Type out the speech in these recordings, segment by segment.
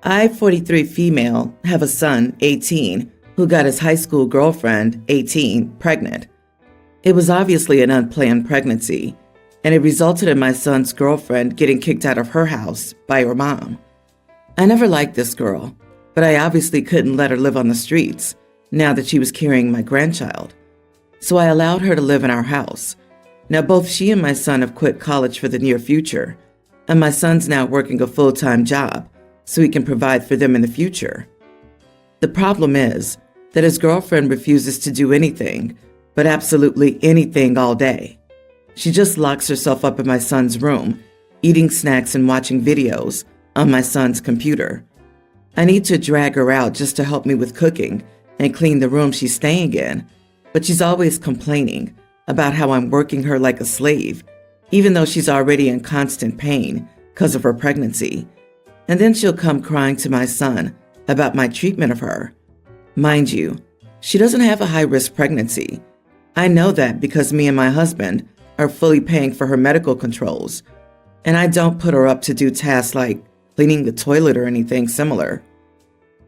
I, 43 female, have a son, 18, who got his high school girlfriend, 18, pregnant. It was obviously an unplanned pregnancy, and it resulted in my son's girlfriend getting kicked out of her house by her mom. I never liked this girl, but I obviously couldn't let her live on the streets now that she was carrying my grandchild. So I allowed her to live in our house. Now both she and my son have quit college for the near future, and my son's now working a full-time job so he can provide for them in the future. The problem is that his girlfriend refuses to do anything, but absolutely anything all day. She just locks herself up in my son's room, eating snacks and watching videos on my son's computer. I need to drag her out just to help me with cooking and clean the room she's staying in, but she's always complaining about how I'm working her like a slave, even though she's already in constant pain because of her pregnancy. And then she'll come crying to my son about my treatment of her. Mind you, she doesn't have a high-risk pregnancy. I know that because me and my husband are fully paying for her medical controls, and I don't put her up to do tasks like cleaning the toilet or anything similar.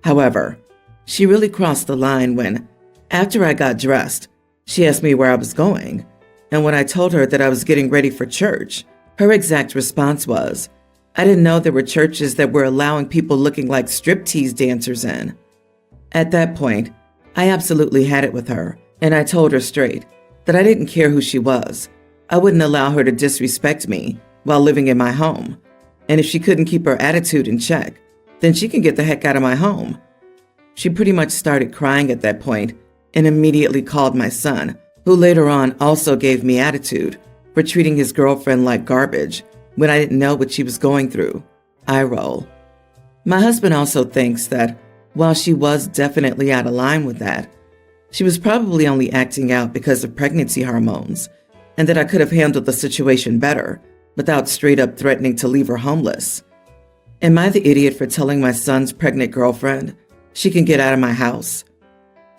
However, she really crossed the line when, after I got dressed, she asked me where I was going, and when I told her that I was getting ready for church, her exact response was, "I didn't know there were churches that were allowing people looking like striptease dancers in." At that point, I absolutely had it with her, and I told her straight that I didn't care who she was. I wouldn't allow her to disrespect me while living in my home. And if she couldn't keep her attitude in check, then she can get the heck out of my home. She pretty much started crying at that point and immediately called my son, who later on also gave me attitude for treating his girlfriend like garbage when I didn't know what she was going through. I roll. My husband also thinks that while she was definitely out of line with that, she was probably only acting out because of pregnancy hormones, and that I could have handled the situation better without straight up threatening to leave her homeless. Am I the idiot for telling my son's pregnant girlfriend she can get out of my house?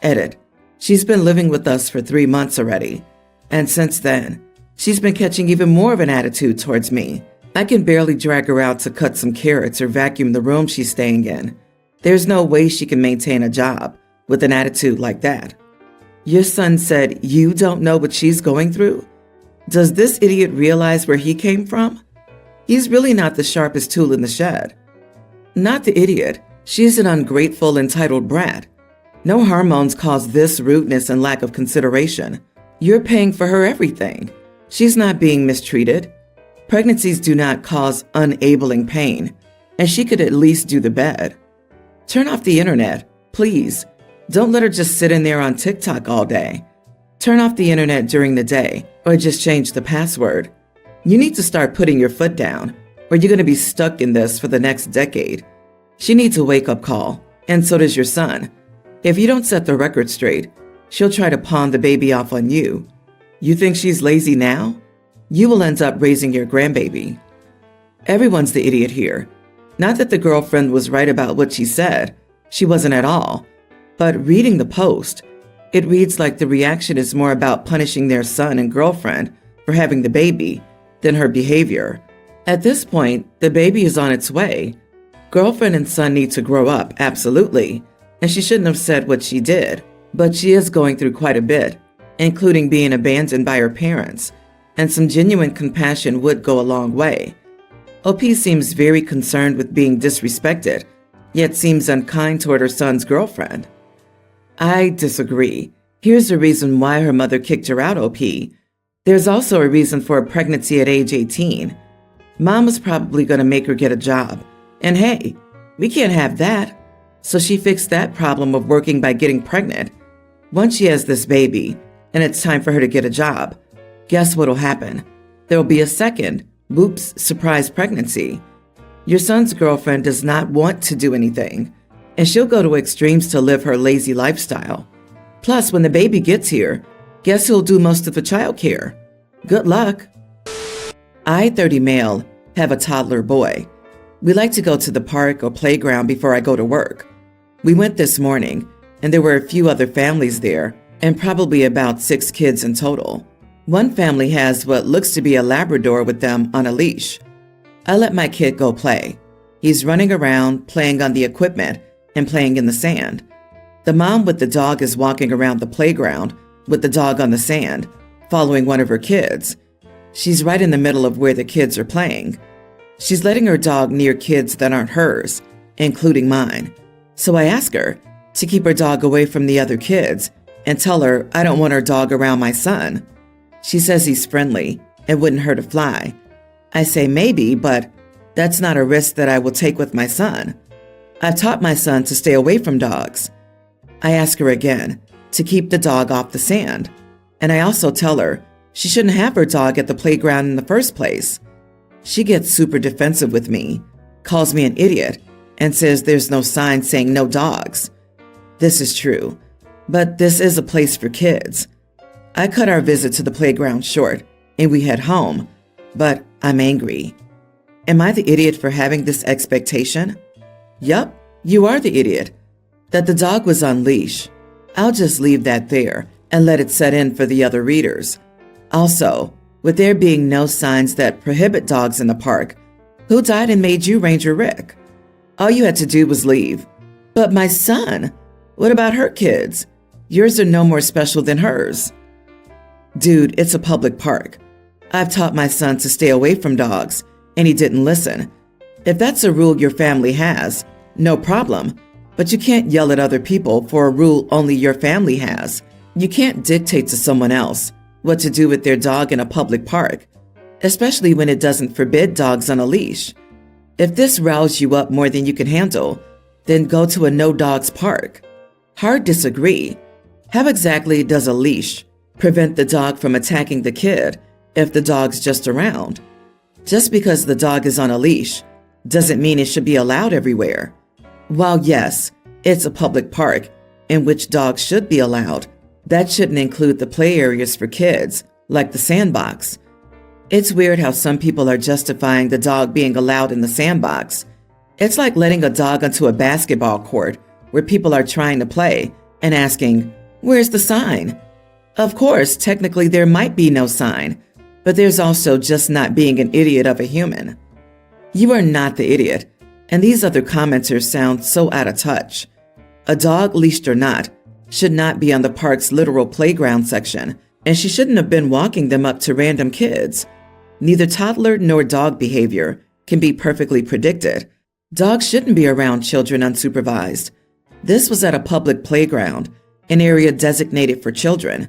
Edit. She's been living with us for 3 months already, and since then, she's been catching even more of an attitude towards me. I can barely drag her out to cut some carrots or vacuum the room she's staying in. There's no way she can maintain a job with an attitude like that. Your son said you don't know what she's going through? Does this idiot realize where he came from? He's really not the sharpest tool in the shed. Not the idiot. She's an ungrateful, entitled brat. No hormones cause this rudeness and lack of consideration. You're paying for her everything. She's not being mistreated. Pregnancies do not cause unabling pain, and she could at least do the bed. Turn off the internet, please. Don't let her just sit in there on TikTok all day. Turn off the internet during the day, or just change the password. You need to start putting your foot down, or you're going to be stuck in this for the next decade. She needs a wake-up call, and so does your son. If you don't set the record straight, she'll try to pawn the baby off on you. You think she's lazy now? You will end up raising your grandbaby. Everyone's the idiot here. Not that the girlfriend was right about what she said. She wasn't at all. But reading the post, it reads like the reaction is more about punishing their son and girlfriend for having the baby than her behavior. At this point, the baby is on its way. Girlfriend and son need to grow up, absolutely. And she shouldn't have said what she did. But she is going through quite a bit, including being abandoned by her parents. And some genuine compassion would go a long way. OP seems very concerned with being disrespected, yet seems unkind toward her son's girlfriend. I disagree. Here's the reason why her mother kicked her out, OP. There's also a reason for a pregnancy at age 18. Mom was probably going to make her get a job. And hey, we can't have that. So she fixed that problem of working by getting pregnant. Once she has this baby, and it's time for her to get a job, guess what'll happen? There'll be a second, whoops, surprise pregnancy. Your son's girlfriend does not want to do anything, and she'll go to extremes to live her lazy lifestyle. Plus, when the baby gets here, guess who'll do most of the childcare? Good luck. I, 30 male, have a toddler boy. We like to go to the park or playground before I go to work. We went this morning, and there were a few other families there, and probably about 6 kids in total. One family has what looks to be a Labrador with them on a leash. I let my kid go play. He's running around, playing on the equipment, and playing in the sand. The mom with the dog is walking around the playground with the dog on the sand, following one of her kids. She's right in the middle of where the kids are playing. She's letting her dog near kids that aren't hers, including mine. So I ask her to keep her dog away from the other kids and tell her I don't want her dog around my son. She says he's friendly and wouldn't hurt a fly. I say maybe, but that's not a risk that I will take with my son. I've taught my son to stay away from dogs. I ask her again to keep the dog off the sand. And I also tell her she shouldn't have her dog at the playground in the first place. She gets super defensive with me, calls me an idiot, and says there's no sign saying no dogs. This is true, but this is a place for kids. I cut our visit to the playground short and we head home, but I'm angry. Am I the idiot for having this expectation? Yup, you are the idiot. That the dog was on leash. I'll just leave that there and let it set in for the other readers. Also, with there being no signs that prohibit dogs in the park, who died and made you Ranger Rick? All you had to do was leave. But my son, what about her kids? Yours are no more special than hers. Dude, it's a public park. I've taught my son to stay away from dogs, and he didn't listen. If that's a rule your family has, no problem. But you can't yell at other people for a rule only your family has. You can't dictate to someone else what to do with their dog in a public park, especially when it doesn't forbid dogs on a leash. If this riles you up more than you can handle, then go to a no-dogs park. Hard disagree. How exactly does a leash prevent the dog from attacking the kid if the dog's just around? Just because the dog is on a leash doesn't mean it should be allowed everywhere. While yes, it's a public park in which dogs should be allowed, that shouldn't include the play areas for kids, like the sandbox. It's weird how some people are justifying the dog being allowed in the sandbox. It's like letting a dog onto a basketball court where people are trying to play and asking, "Where's the sign?" Of course, technically there might be no sign, but there's also just not being an idiot of a human. You are not the idiot, and these other commenters sound so out of touch. A dog, leashed or not, should not be on the park's literal playground section, and she shouldn't have been walking them up to random kids. Neither toddler nor dog behavior can be perfectly predicted. Dogs shouldn't be around children unsupervised. This was at a public playground, an area designated for children.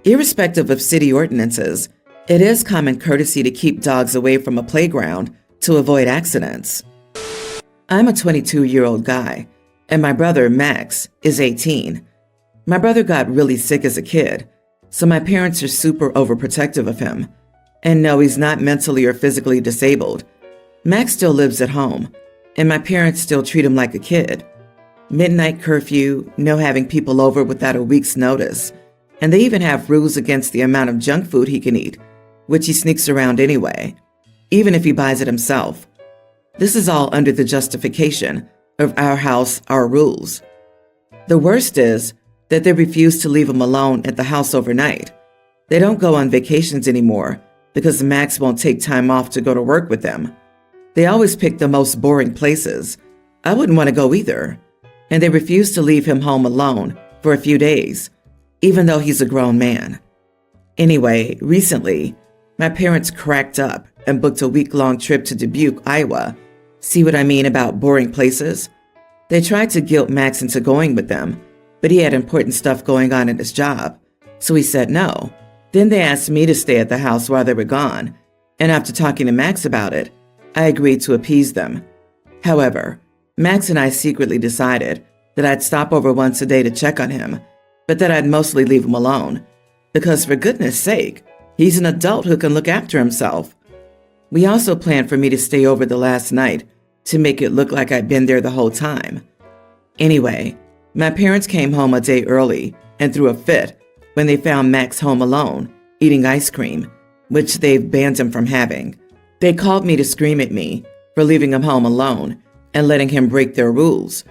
Irrespective of city ordinances, it is common courtesy to keep dogs away from a playground to avoid accidents. I'm a 22-year-old guy, and my brother, Max, is 18. My brother got really sick as a kid, so my parents are super overprotective of him. And no, he's not mentally or physically disabled. Max still lives at home, and my parents still treat him like a kid. Midnight curfew, no having people over without a week's notice, and they even have rules against the amount of junk food he can eat, which he sneaks around anyway, even if he buys it himself. This is all under the justification of our house, our rules. The worst is that they refuse to leave him alone at the house overnight. They don't go on vacations anymore because Max won't take time off to go to work with them. They always pick the most boring places. I wouldn't want to go either. And they refuse to leave him home alone for a few days, even though he's a grown man. Anyway, recently, my parents cracked up and booked a week-long trip to Dubuque, Iowa. See what I mean about boring places? They tried to guilt Max into going with them, but he had important stuff going on at his job, so he said no. Then they asked me to stay at the house while they were gone, and after talking to Max about it, I agreed to appease them. However, Max and I secretly decided that I'd stop over once a day to check on him, but that I'd mostly leave him alone, because for goodness sake, he's an adult who can look after himself. We also planned for me to stay over the last night to make it look like I'd been there the whole time. Anyway, my parents came home a day early and threw a fit when they found Max home alone, eating ice cream, which they've banned him from having. They called me to scream at me for leaving him home alone and letting him break their rules.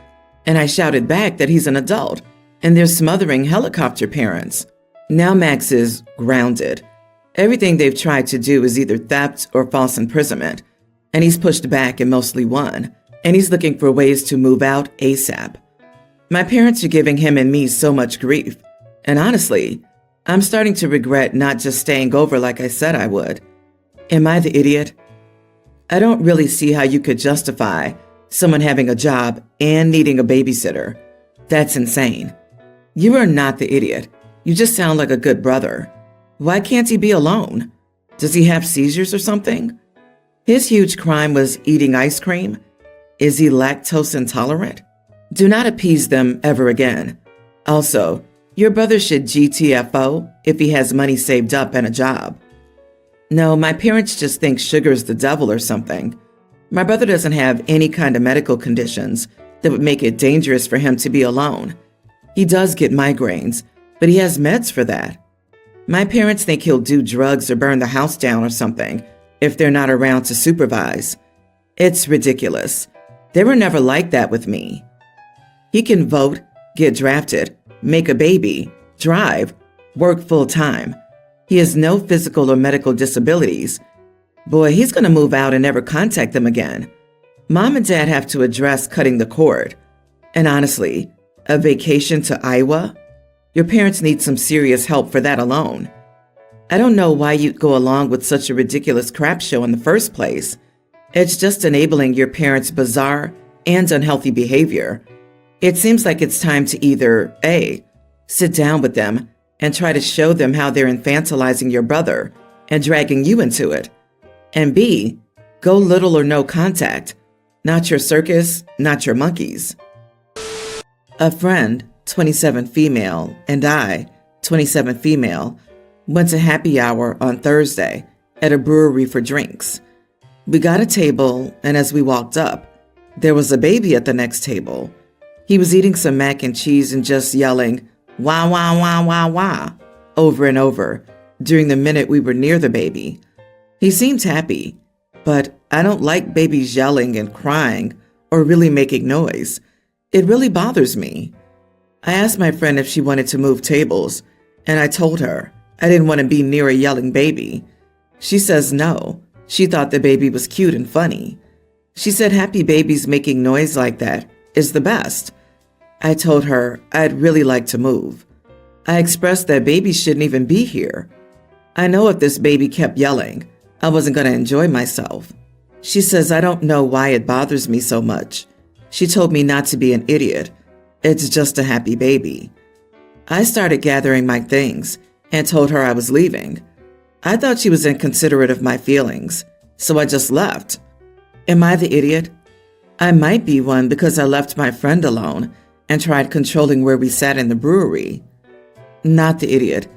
And I shouted back that he's an adult and they're smothering helicopter parents. Now Max is grounded. Everything they've tried to do is either theft or false imprisonment, and he's pushed back and mostly won. and he's looking for ways to move out ASAP. My parents are giving him and me so much grief, and honestly, I'm starting to regret not just staying over like I said I would. Am I the idiot? I don't really see how you could justify someone having a job and needing a babysitter. That's insane. You are not the idiot. You just sound like a good brother. Why can't he be alone? Does he have seizures or something? His huge crime was eating ice cream. Is he lactose intolerant? Do not appease them ever again. Also, your brother should GTFO if he has money saved up and a job. No, my parents just think sugar's the devil or something. My brother doesn't have any kind of medical conditions that would make it dangerous for him to be alone. He does get migraines, but he has meds for that. My parents think he'll do drugs or burn the house down or something if they're not around to supervise. It's ridiculous. They were never like that with me. He can vote, get drafted, make a baby, drive, work full time. He has no physical or medical disabilities. Boy, he's going to move out and never contact them again. Mom and Dad have to address cutting the cord. And honestly, a vacation to Iowa? Your parents need some serious help for that alone. I don't know why you'd go along with such a ridiculous crap show in the first place. It's just enabling your parents' bizarre and unhealthy behavior. It seems like it's time to either A, sit down with them and try to show them how they're infantilizing your brother and dragging you into it, and B, go little or no contact. Not your circus, not your monkeys. A friend, 27 female, and I, 27 female, went to happy hour on Thursday at a brewery for drinks. We got a table, and as we walked up, there was a baby at the next table. He was eating some mac and cheese and just yelling, "Wah, wah, wah, wah, wah," over and over during the minute we were near the baby. He seemed happy, but I don't like babies yelling and crying or really making noise. It really bothers me. I asked my friend if she wanted to move tables, and I told her I didn't want to be near a yelling baby. She says no. She thought the baby was cute and funny. She said happy babies making noise like that is the best. I told her I'd really like to move. I expressed that babies shouldn't even be here. I know if this baby kept yelling, I wasn't going to enjoy myself. She says I don't know why it bothers me so much. She told me not to be an idiot. It's just a happy baby. I started gathering my things and told her I was leaving. I thought she was inconsiderate of my feelings, so I just left. Am I the idiot? I might be one because I left my friend alone and tried controlling where we sat in the brewery. Not the idiot.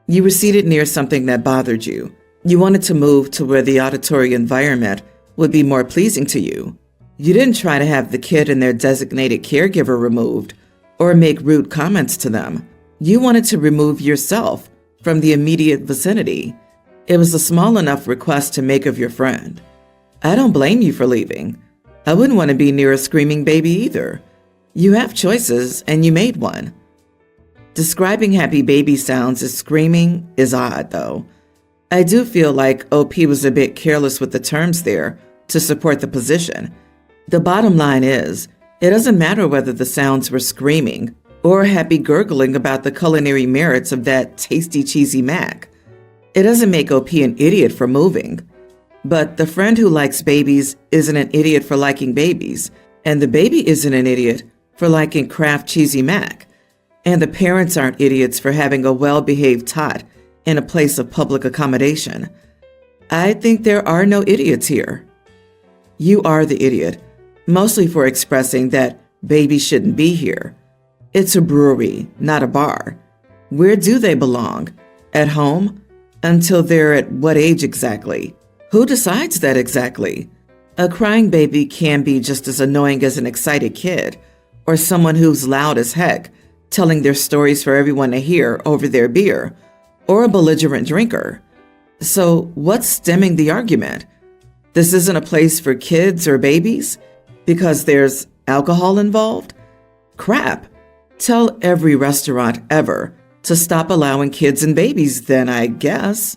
You were seated near something that bothered you. You wanted to move to where the auditory environment would be more pleasing to you. You didn't try to have the kid and their designated caregiver removed or make rude comments to them. You wanted to remove yourself from the immediate vicinity. It was a small enough request to make of your friend. I don't blame you for leaving. I wouldn't want to be near a screaming baby either. You have choices, and you made one. Describing happy baby sounds as screaming is odd, though. I do feel like OP was a bit careless with the terms there to support the position. The bottom line is, it doesn't matter whether the sounds were screaming or happy gurgling about the culinary merits of that tasty cheesy mac. It doesn't make OP an idiot for moving. But the friend who likes babies isn't an idiot for liking babies, and the baby isn't an idiot for liking Kraft cheesy mac, and the parents aren't idiots for having a well-behaved tot in a place of public accommodation. I think there are no idiots here. You are the idiot, mostly for expressing that babies shouldn't be here. It's a brewery, not a bar. Where do they belong? At home? Until they're at what age exactly? Who decides that exactly? A crying baby can be just as annoying as an excited kid, or someone who's loud as heck, telling their stories for everyone to hear over their beer, or a belligerent drinker. So what's stemming the argument? This isn't a place for kids or babies? Because there's alcohol involved? Crap. Tell every restaurant ever to stop allowing kids and babies then, I guess.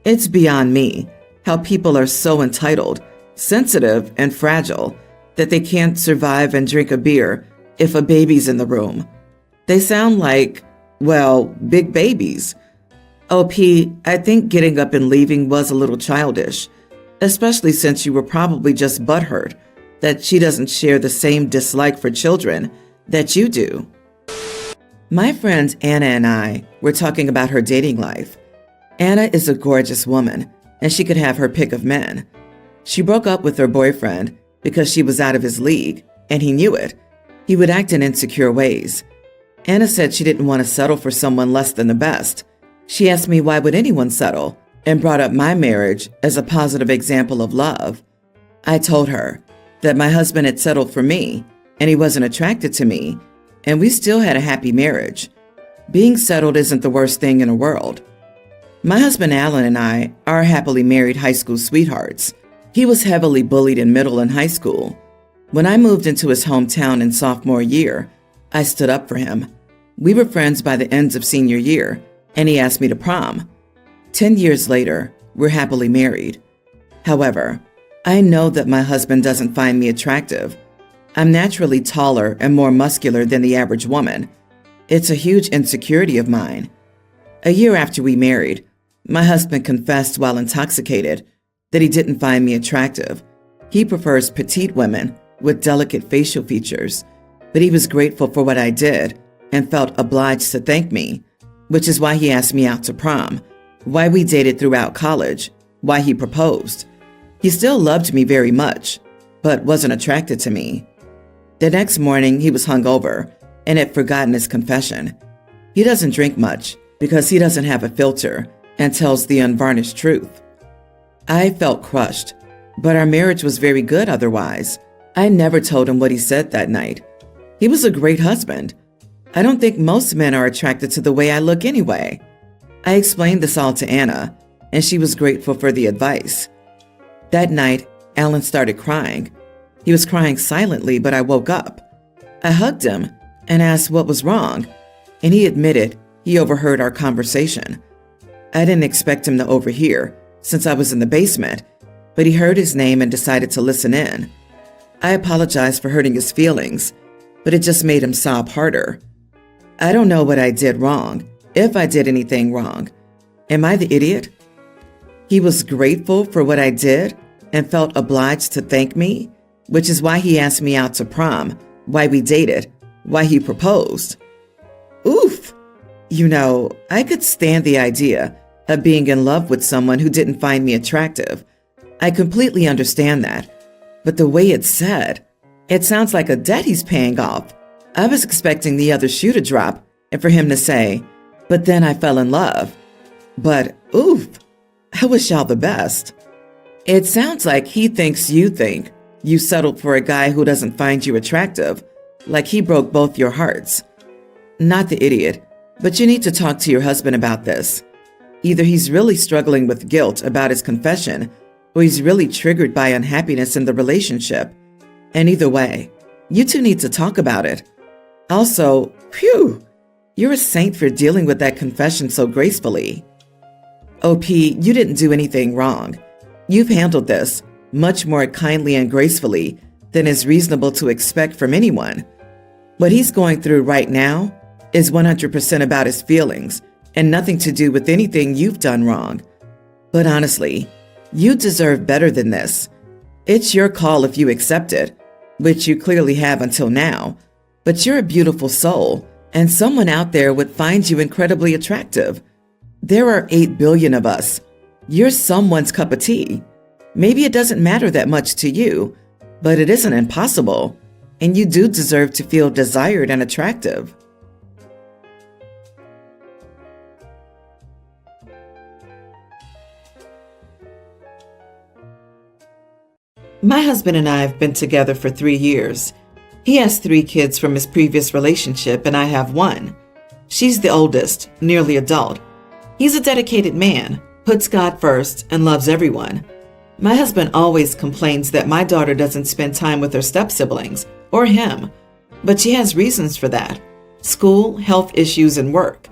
It's beyond me how people are so entitled, sensitive, and fragile. that they can't survive and drink a beer if a baby's in the room. They sound like, well, big babies. OP, I think getting up and leaving was a little childish, especially since you were probably just butthurt that she doesn't share the same dislike for children that you do. My friend Anna and I were talking about her dating life. Anna is a gorgeous woman, and she could have her pick of men. She broke up with her boyfriend because she was out of his league, and he knew it. He would act in insecure ways. Anna said she didn't want to settle for someone less than the best. She asked me why would anyone settle, and brought up my marriage as a positive example of love. I told her that my husband had settled for me, and he wasn't attracted to me, and we still had a happy marriage. Being settled isn't the worst thing in the world. My husband Alan and I are happily married high school sweethearts. He was heavily bullied in middle and high school. When I moved into his hometown in sophomore year, I stood up for him. We were friends by the end of senior year, and he asked me to prom. 10 years later, we're happily married. However, I know that my husband doesn't find me attractive. I'm naturally taller and more muscular than the average woman. It's a huge insecurity of mine. A year after we married, my husband confessed while intoxicated that he didn't find me attractive. He prefers petite women with delicate facial features, but he was grateful for what I did and felt obliged to thank me, which is why he asked me out to prom, why we dated throughout college, why he proposed. He still loved me very much, but wasn't attracted to me. The next morning, he was hungover and had forgotten his confession. He doesn't drink much because he doesn't have a filter and tells the unvarnished truth. I felt crushed, but our marriage was very good otherwise. I never told him what he said that night. He was a great husband. I don't think most men are attracted to the way I look anyway. I explained this all to Anna, and she was grateful for the advice. That night, Alan started crying. He was crying silently, but I woke up. I hugged him and asked what was wrong, and he admitted he overheard our conversation. I didn't expect him to overhear, since I was in the basement, but he heard his name and decided to listen in. I apologized for hurting his feelings, but it just made him sob harder. I don't know what I did wrong, if I did anything wrong. Am I the idiot? He was grateful for what I did and felt obliged to thank me, which is why he asked me out to prom, why we dated, why he proposed. Oof! You know, I could stand the idea of being in love with someone who didn't find me attractive. I completely understand that. But the way it's said, it sounds like a debt he's paying off. I was expecting the other shoe to drop and for him to say, but then I fell in love. But oof, I wish y'all the best. It sounds like he thinks you settled for a guy who doesn't find you attractive, like he broke both your hearts. Not the idiot, but you need to talk to your husband about this. Either he's really struggling with guilt about his confession, or he's really triggered by unhappiness in the relationship. And either way, you two need to talk about it. Also, phew, you're a saint for dealing with that confession so gracefully. OP, you didn't do anything wrong. You've handled this much more kindly and gracefully than is reasonable to expect from anyone. What he's going through right now is 100% about his feelings and nothing to do with anything you've done wrong. But honestly, you deserve better than this. It's your call if you accept it, which you clearly have until now, but you're a beautiful soul, and someone out there would find you incredibly attractive. There are 8 billion of us. You're someone's cup of tea. Maybe it doesn't matter that much to you, but it isn't impossible, and you do deserve to feel desired and attractive. My husband and I have been together for 3 years. He has 3 kids from his previous relationship, and I have 1. She's the oldest, nearly adult. He's a dedicated man, puts God first, and loves everyone. My husband always complains that my daughter doesn't spend time with her step-siblings, or him, but she has reasons for that: school, health issues, and work.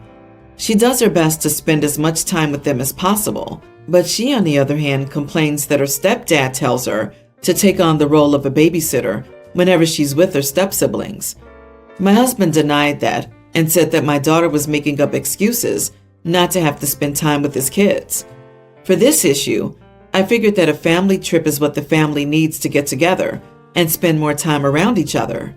She does her best to spend as much time with them as possible, but she, on the other hand, complains that her stepdad tells her to take on the role of a babysitter whenever she's with her step-siblings. My husband denied that and said that my daughter was making up excuses not to have to spend time with his kids. For this issue, I figured that a family trip is what the family needs to get together and spend more time around each other.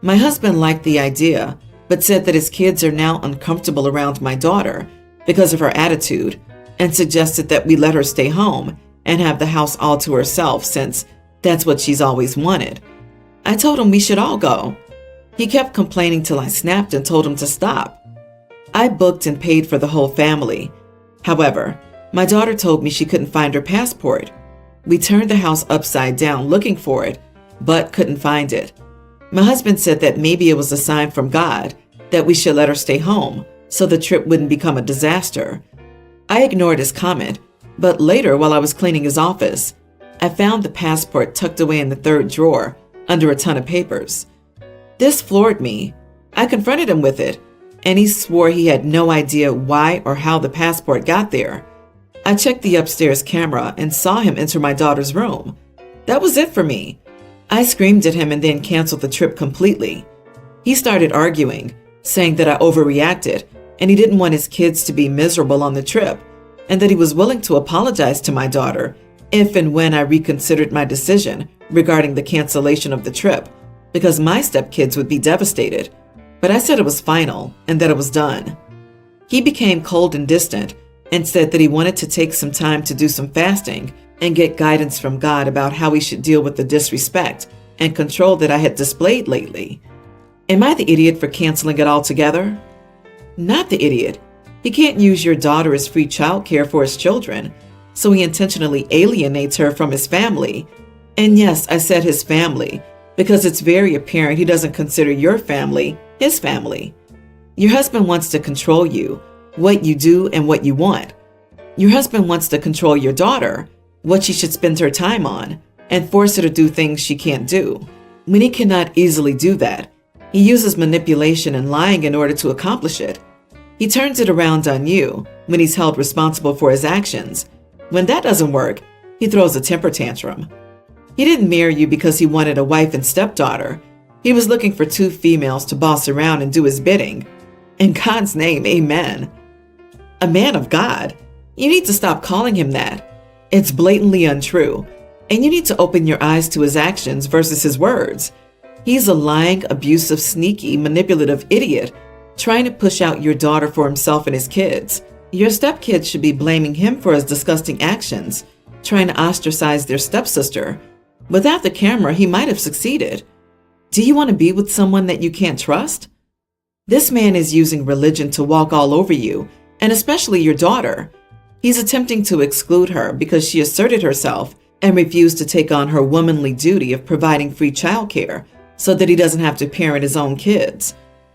My husband liked the idea, but said that his kids are now uncomfortable around my daughter because of her attitude, and suggested that we let her stay home and have the house all to herself since that's what she's always wanted. I told him we should all go. He kept complaining till I snapped and told him to stop. I booked and paid for the whole family. However, my daughter told me she couldn't find her passport. We turned the house upside down looking for it, but couldn't find it. My husband said that maybe it was a sign from God that we should let her stay home so the trip wouldn't become a disaster. I ignored his comment, but later while I was cleaning his office, I found the passport tucked away in the third drawer under a ton of papers. This floored me. I confronted him with it, and he swore he had no idea why or how the passport got there. I checked the upstairs camera and saw him enter my daughter's room. That was it for me. I screamed at him and then canceled the trip completely. He started arguing, saying that I overreacted and he didn't want his kids to be miserable on the trip, and that he was willing to apologize to my daughter if and when I reconsidered my decision regarding the cancellation of the trip, because my stepkids would be devastated. But I said it was final and that it was done. He became cold and distant and said that he wanted to take some time to do some fasting and get guidance from God about how he should deal with the disrespect and control that I had displayed lately. Am I the idiot for canceling it altogether? Not the idiot. He can't use your daughter as free childcare for his children, so he intentionally alienates her from his family. And yes, I said his family, because it's very apparent he doesn't consider your family his family. Your husband wants to control you, what you do and what you want. Your husband wants to control your daughter, what she should spend her time on, and force her to do things she can't do. When he cannot easily do that, he uses manipulation and lying in order to accomplish it. He turns it around on you when he's held responsible for his actions. When that doesn't work, he throws a temper tantrum. He didn't marry you because he wanted a wife and stepdaughter. He was looking for two females to boss around and do his bidding. In God's name, amen. A man of God? You need to stop calling him that. It's blatantly untrue, and you need to open your eyes to his actions versus his words. He's a lying, abusive, sneaky, manipulative idiot trying to push out your daughter for himself and his kids. Your stepkids should be blaming him for his disgusting actions, trying to ostracize their stepsister. Without the camera, he might have succeeded. Do you want to be with someone that you can't trust? This man is using religion to walk all over you, and especially your daughter. He's attempting to exclude her because she asserted herself and refused to take on her womanly duty of providing free childcare so that he doesn't have to parent his own kids.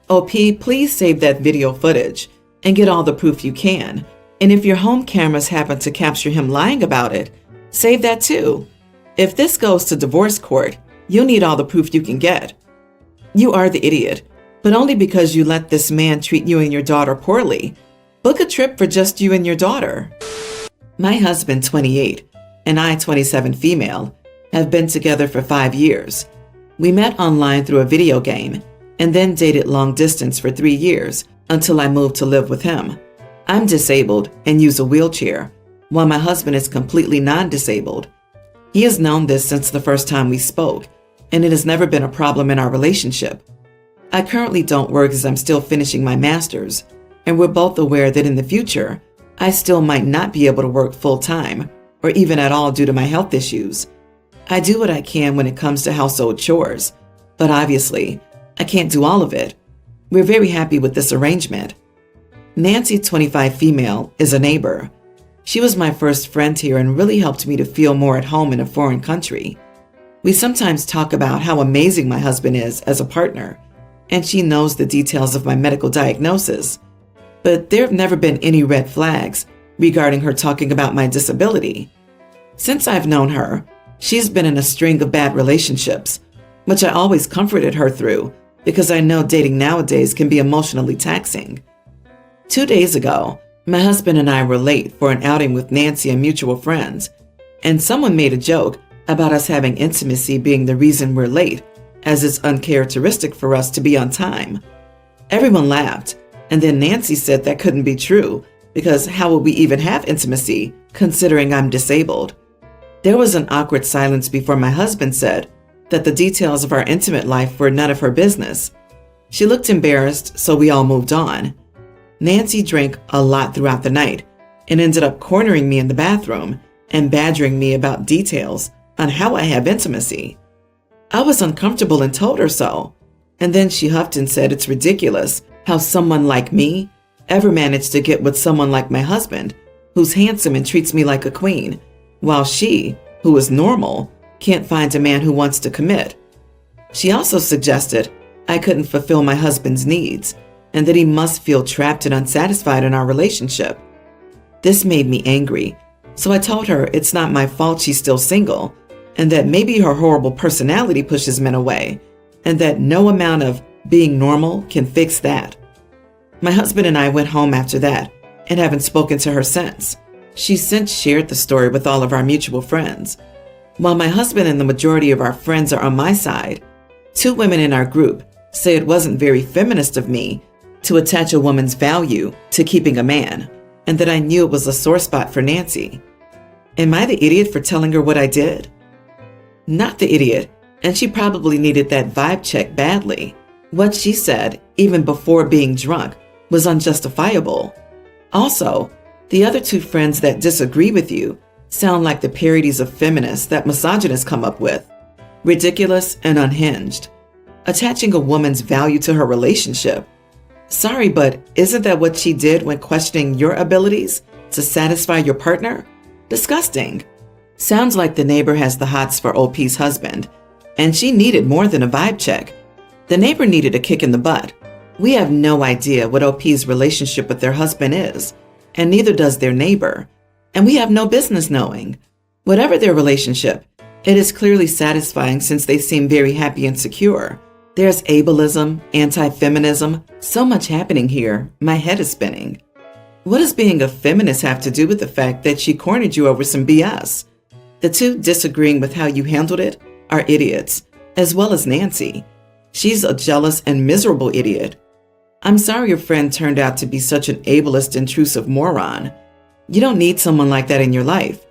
OP, please save that video footage and get all the proof you can. And if your home cameras happen to capture him lying about it, save that too. If this goes to divorce court, you'll need all the proof you can get. You are the idiot, but only because you let this man treat you and your daughter poorly. Book a trip for just you and your daughter. My husband, 28, and I, 27 female, have been together for 5 years. We met online through a video game and then dated long distance for 3 years until I moved to live with him. I'm disabled and use a wheelchair, while my husband is completely non-disabled. He has known this since the first time we spoke, and it has never been a problem in our relationship. I currently don't work as I'm still finishing my master's, and we're both aware that in the future, I still might not be able to work full-time, or even at all due to my health issues. I do what I can when it comes to household chores, but obviously, I can't do all of it. We're very happy with this arrangement. Nancy, 25 female, is a neighbor. She was my first friend here and really helped me to feel more at home in a foreign country. We sometimes talk about how amazing my husband is as a partner, and she knows the details of my medical diagnosis. But there have never been any red flags regarding her talking about my disability. Since I've known her, she's been in a string of bad relationships, which I always comforted her through because I know dating nowadays can be emotionally taxing. 2 days ago, my husband and I were late for an outing with Nancy and mutual friends, and someone made a joke about us having intimacy being the reason we're late, as it's uncharacteristic for us to be on time. Everyone laughed, and then Nancy said that couldn't be true because how would we even have intimacy, considering I'm disabled? There was an awkward silence before my husband said that the details of our intimate life were none of her business. She looked embarrassed, so we all moved on. Nancy drank a lot throughout the night and ended up cornering me in the bathroom and badgering me about details on how I have intimacy. I was uncomfortable and told her so, and then she huffed and said it's ridiculous how someone like me ever managed to get with someone like my husband, who's handsome and treats me like a queen, while she, who is normal, can't find a man who wants to commit. She also suggested I couldn't fulfill my husband's needs and that he must feel trapped and unsatisfied in our relationship. This made me angry, so I told her it's not my fault she's still single and that maybe her horrible personality pushes men away and that no amount of being normal can fix that. My husband and I went home after that and haven't spoken to her since. She's since shared the story with all of our mutual friends. While my husband and the majority of our friends are on my side, 2 women in our group say it wasn't very feminist of me to attach a woman's value to keeping a man, and that I knew it was a sore spot for Nancy. Am I the idiot for telling her what I did? Not the idiot, and she probably needed that vibe check badly. What she said, even before being drunk, was unjustifiable. Also, the other 2 friends that disagree with you sound like the parodies of feminists that misogynists come up with. Ridiculous and unhinged. Attaching a woman's value to her relationship. Sorry, but isn't that what she did when questioning your abilities to satisfy your partner? Disgusting. Sounds like the neighbor has the hots for OP's husband, and she needed more than a vibe check. The neighbor needed a kick in the butt. We have no idea what OP's relationship with their husband is, and neither does their neighbor, and we have no business knowing. Whatever their relationship, it is clearly satisfying since they seem very happy and secure. There's ableism, anti-feminism, so much happening here, my head is spinning. What does being a feminist have to do with the fact that she cornered you over some BS? The 2 disagreeing with how you handled it are idiots, as well as Nancy. She's a jealous and miserable idiot. I'm sorry your friend turned out to be such an ableist, intrusive moron. You don't need someone like that in your life.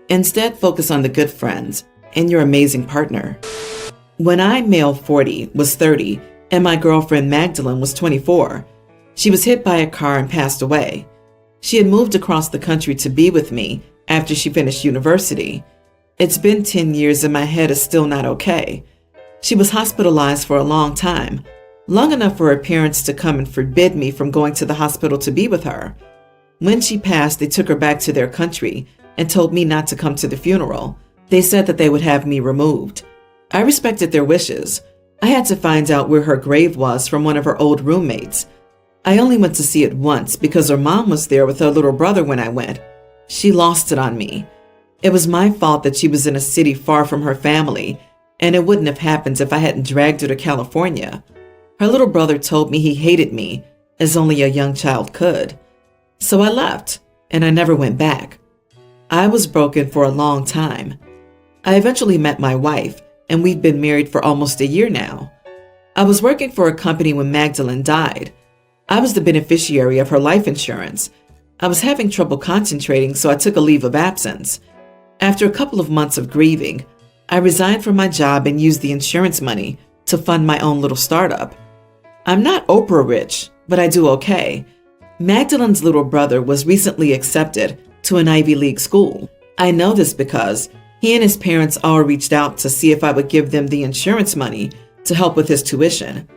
Instead, focus on the good friends and your amazing partner. When I, male 40, was 30, and my girlfriend Magdalene was 24, she was hit by a car and passed away. She had moved across the country to be with me after she finished university. It's been 10 years and my head is still not okay. She was hospitalized for a long time, long enough for her parents to come and forbid me from going to the hospital to be with her. When she passed, they took her back to their country and told me not to come to the funeral. They said that they would have me removed. I respected their wishes. I had to find out where her grave was from one of her old roommates. I only went to see it once because her mom was there with her little brother when I went. She lost it on me. It was my fault that she was in a city far from her family, and it wouldn't have happened if I hadn't dragged her to California. Her little brother told me he hated me, as only a young child could. So I left, and I never went back. I was broken for a long time. I eventually met my wife, and we've been married for almost a year now. I was working for a company when Magdalene died. I was the beneficiary of her life insurance. I was having trouble concentrating, so I took a leave of absence. After a couple of months of grieving, I resigned from my job and used the insurance money to fund my own little startup. I'm not Oprah rich, but I do okay. Magdalene's little brother was recently accepted to an Ivy League school. I know this because he and his parents all reached out to see if I would give them the insurance money to help with his tuition.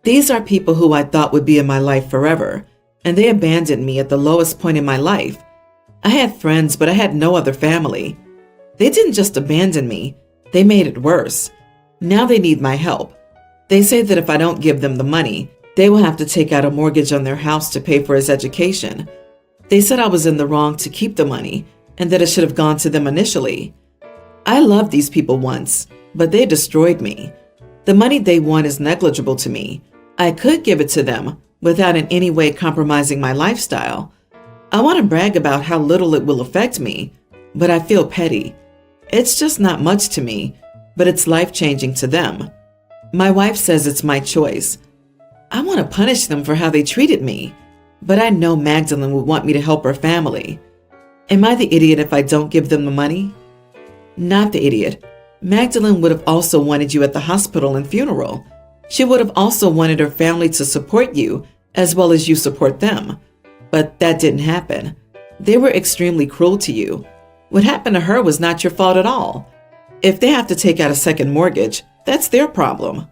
These are people who I thought would be in my life forever, and they abandoned me at the lowest point in my life. I had friends, but I had no other family. They didn't just abandon me, they made it worse. Now they need my help. They say that if I don't give them the money, they will have to take out a mortgage on their house to pay for his education. They said I was in the wrong to keep the money, and that it should have gone to them initially. I loved these people once, but they destroyed me. The money they want is negligible to me. I could give it to them without in any way compromising my lifestyle. I want to brag about how little it will affect me, but I feel petty. It's just not much to me, but it's life-changing to them. My wife says it's my choice. I want to punish them for how they treated me, but I know Magdalene would want me to help her family. Am I the idiot if I don't give them the money? Not the idiot. Magdalene would have also wanted you at the hospital and funeral. She would have also wanted her family to support you as well as you support them. But that didn't happen. They were extremely cruel to you. What happened to her was not your fault at all. If they have to take out a second mortgage, that's their problem.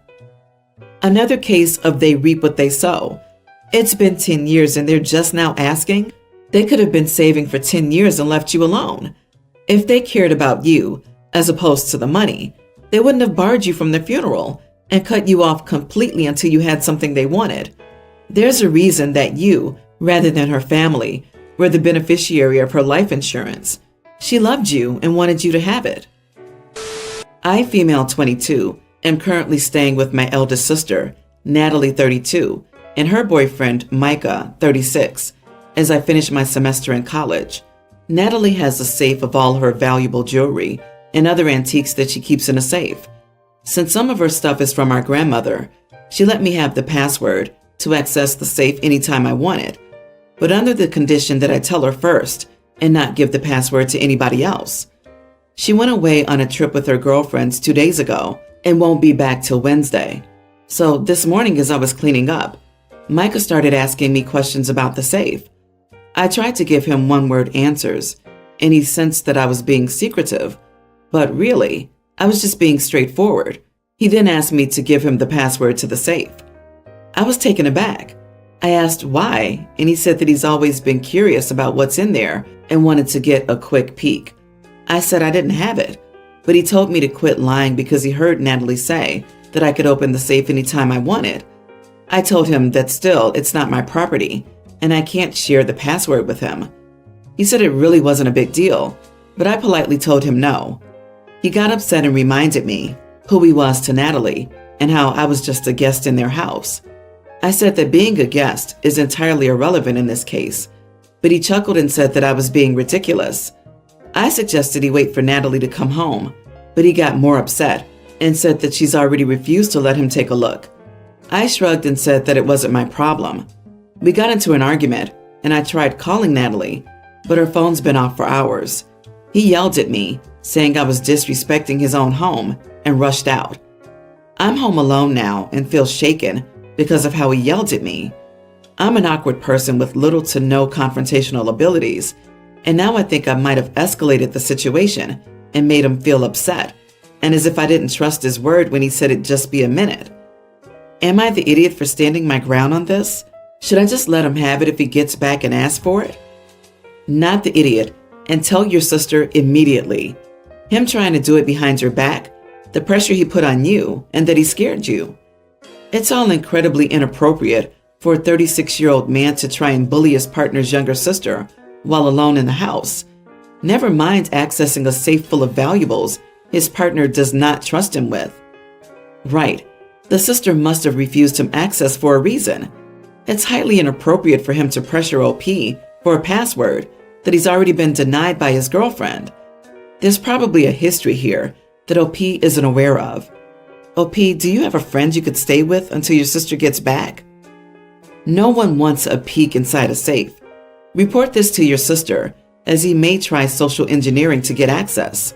Another case of they reap what they sow. It's been 10 years and they're just now asking? They could have been saving for 10 years and left you alone. If they cared about you, as opposed to the money, they wouldn't have barred you from the funeral and cut you off completely until you had something they wanted. There's a reason that you, rather than her family, were the beneficiary of her life insurance. She loved you and wanted you to have it. I, female 22, am currently staying with my eldest sister, Natalie 32, and her boyfriend, Micah 36, as I finish my semester in college. Natalie has a safe of all her valuable jewelry and other antiques that she keeps in a safe. Since some of her stuff is from our grandmother, she let me have the password to access the safe anytime I want it, but under the condition that I tell her first and not give the password to anybody else. She went away on a trip with her girlfriends 2 days ago and won't be back till Wednesday. So this morning as I was cleaning up, Micah started asking me questions about the safe. I tried to give him one-word answers, and he sensed that I was being secretive. But really, I was just being straightforward. He then asked me to give him the password to the safe. I was taken aback. I asked why, and he said that he's always been curious about what's in there and wanted to get a quick peek. I said I didn't have it, but he told me to quit lying because he heard Natalie say that I could open the safe anytime I wanted. I told him that still, it's not my property, and I can't share the password with him. He said it really wasn't a big deal, but I politely told him no. He got upset and reminded me who he was to Natalie and how I was just a guest in their house. I said that being a guest is entirely irrelevant in this case, but he chuckled and said that I was being ridiculous. I suggested he wait for Natalie to come home, but he got more upset and said that she's already refused to let him take a look. I shrugged and said that it wasn't my problem. We got into an argument, and I tried calling Natalie, but her phone's been off for hours. He yelled at me, saying I was disrespecting his own home, and rushed out. I'm home alone now and feel shaken because of how he yelled at me. I'm an awkward person with little to no confrontational abilities, and now I think I might have escalated the situation and made him feel upset, and as if I didn't trust his word when he said it'd just be a minute. Am I the idiot for standing my ground on this? Should I just let him have it if he gets back and asks for it? Not the idiot, and tell your sister immediately. Him trying to do it behind your back, the pressure he put on you, and that he scared you. It's all incredibly inappropriate for a 36-year-old man to try and bully his partner's younger sister while alone in the house. Never mind accessing a safe full of valuables his partner does not trust him with. Right, the sister must have refused him access for a reason. It's highly inappropriate for him to pressure OP for a password that he's already been denied by his girlfriend. There's probably a history here that OP isn't aware of. OP, do you have a friend you could stay with until your sister gets back? No one wants a peek inside a safe. Report this to your sister, as he may try social engineering to get access.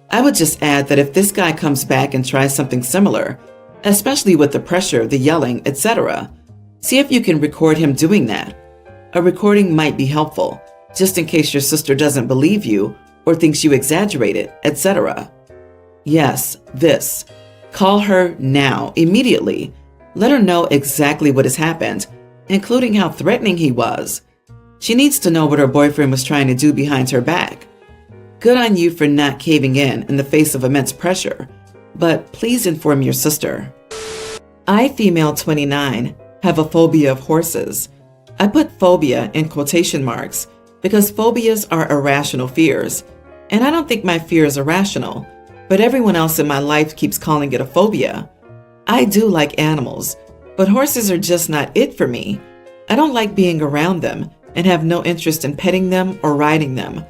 I would just add that if this guy comes back and tries something similar, especially with the pressure, the yelling, etc., see if you can record him doing that. A recording might be helpful, just in case your sister doesn't believe you or thinks you exaggerated, etc. Yes, this. Call her now, immediately. Let her know exactly what has happened, including how threatening he was. She needs to know what her boyfriend was trying to do behind her back. Good on you for not caving in the face of immense pressure, but please inform your sister. I, female 29, have a phobia of horses. I put phobia in quotation marks because phobias are irrational fears, and I don't think my fear is irrational, but everyone else in my life keeps calling it a phobia. I do like animals, but horses are just not it for me. I don't like being around them and have no interest in petting them or riding them.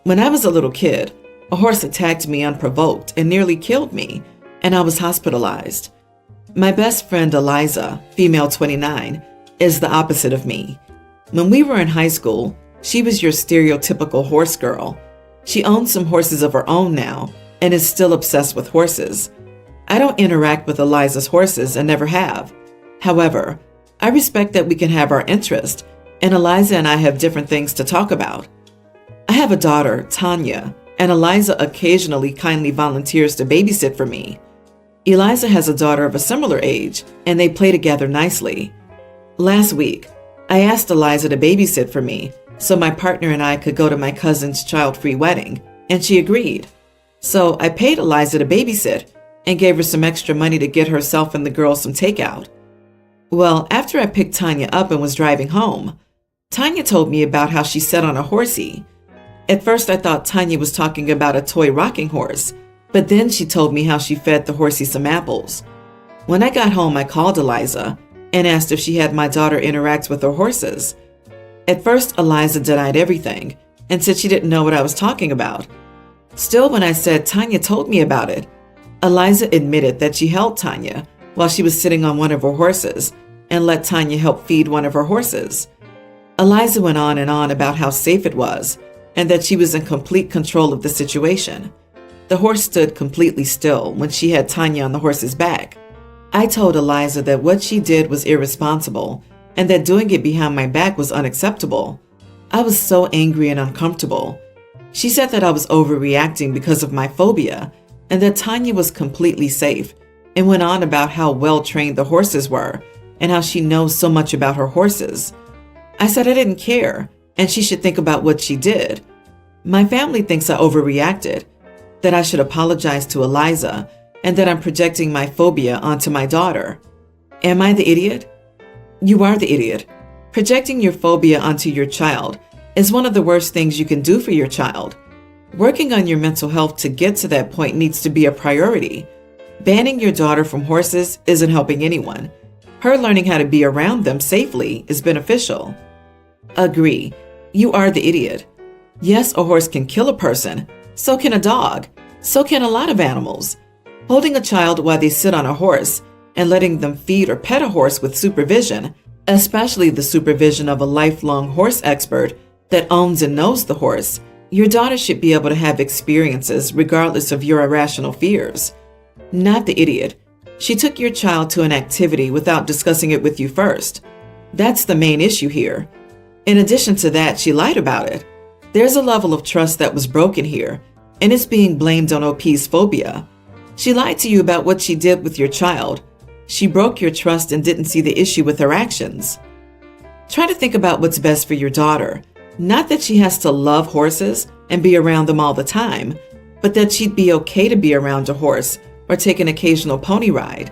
When I was a little kid, A horse attacked me unprovoked and nearly killed me, and I was hospitalized. My best friend Eliza, female 29, is the opposite of me. When we were in high school, she was your stereotypical horse girl. She owns some horses of her own now and is still obsessed with horses. I don't interact with Eliza's horses and never have. However, I respect that we can have our interest, and Eliza and I have different things to talk about. I have a daughter, Tanya, and Eliza occasionally kindly volunteers to babysit for me. Eliza has a daughter of a similar age, and they play together nicely. Last week, I asked Eliza to babysit for me so my partner and I could go to my cousin's child-free wedding, and she agreed. So I paid Eliza to babysit and gave her some extra money to get herself and the girls some takeout. Well, after I picked Tanya up and was driving home, Tanya told me about how she sat on a horsey. At first I thought Tanya was talking about a toy rocking horse, but then she told me how she fed the horsey some apples. When I got home, I called Eliza and asked if she had my daughter interact with her horses. At first, Eliza denied everything and said she didn't know what I was talking about. Still, when I said Tanya told me about it, Eliza admitted that she held Tanya while she was sitting on one of her horses and let Tanya help feed one of her horses. Eliza went on and on about how safe it was and that she was in complete control of the situation. The horse stood completely still when she had Tanya on the horse's back. I told Eliza that what she did was irresponsible and that doing it behind my back was unacceptable. I was so angry and uncomfortable. She said that I was overreacting because of my phobia and that Tanya was completely safe, and went on about how well trained the horses were and how she knows so much about her horses. I said I didn't care and she should think about what she did. My family thinks I overreacted, that I should apologize to Eliza, and that I'm projecting my phobia onto my daughter. Am I the idiot? You are the idiot. Projecting your phobia onto your child is one of the worst things you can do for your child. Working on your mental health to get to that point needs to be a priority. Banning your daughter from horses isn't helping anyone. Her learning how to be around them safely is beneficial. Agree. You are the idiot. Yes, a horse can kill a person. So can a dog. So can a lot of animals. Holding a child while they sit on a horse and letting them feed or pet a horse with supervision, especially the supervision of a lifelong horse expert that owns and knows the horse, your daughter should be able to have experiences regardless of your irrational fears. Not the idiot. She took your child to an activity without discussing it with you first. That's the main issue here. In addition to that, she lied about it. There's a level of trust that was broken here, and it's being blamed on OP's phobia. She lied to you about what she did with your child. She broke your trust and didn't see the issue with her actions. Try to think about what's best for your daughter. Not that she has to love horses and be around them all the time, but that she'd be okay to be around a horse or take an occasional pony ride.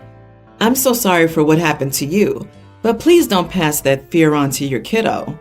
I'm so sorry for what happened to you, but please don't pass that fear on to your kiddo.